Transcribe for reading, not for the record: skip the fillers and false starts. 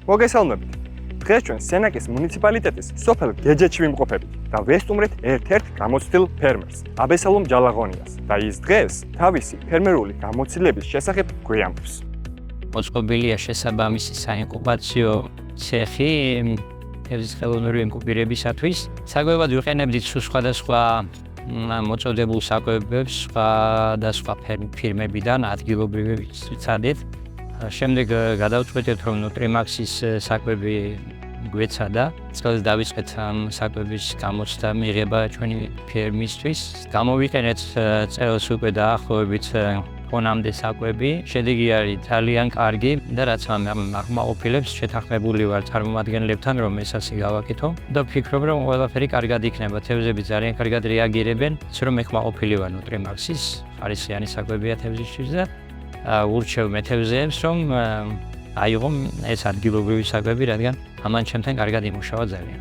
მოგესალმებით. დღეს ჩვენ სენაკის მუნიციპალიტეტის სოფელ გეჯეთში ვიმყოფებით და ვესტუმრეთ ერთ-ერთ გამოცდილ ფერმერს, აბესალომ ჯალაღონიას და ის დღეს თავისი ფერმერული გამოცდილების შესახებ გვიამბობს. მოწყობილია შესაბამისი საინკუბაციო ცეხი თევზის ხელოვნური ინკუბირებისათვის. საკვებად ვიყენებდით სხვადასხვა მოწოდებულ საკვებებს სხვადასხვა ფირმებიდან ადგილობრივებს ვიცადეთ. შემდეგ გადავწყვეტეთ, რომ ნუტრიმაქსის საკვები გვეცადა. წელს დავიწყეთ ამ საკვების გამოცდა მიღება ჩვენი ფერმისთვის. გამოვიყენეთ წელს უკვე დაახლოებით ტონამდე საკვები. შედეგი არის ძალიან კარგი და რაც ამაყმაყოფილებს, შეთანხმებული ვარ წარმომადგენლებთან, რომ ეს ასე გავაკეთო და ვფიქრობ, რომ ყველაფერი კარგად იქნება. თევზები ძალიან კარგად რეაგირებენ, რომ ეხმაყოფილი ვარ ნუტრიმაქსის ხარისხიანი საკვებია თევზისთვის და ურჩევ მეთევზეებს, რომ აიღო ეს ადგილობრივი საკვები, რადგან ამან ჩემთან კარგად იმუშავა ძალიან.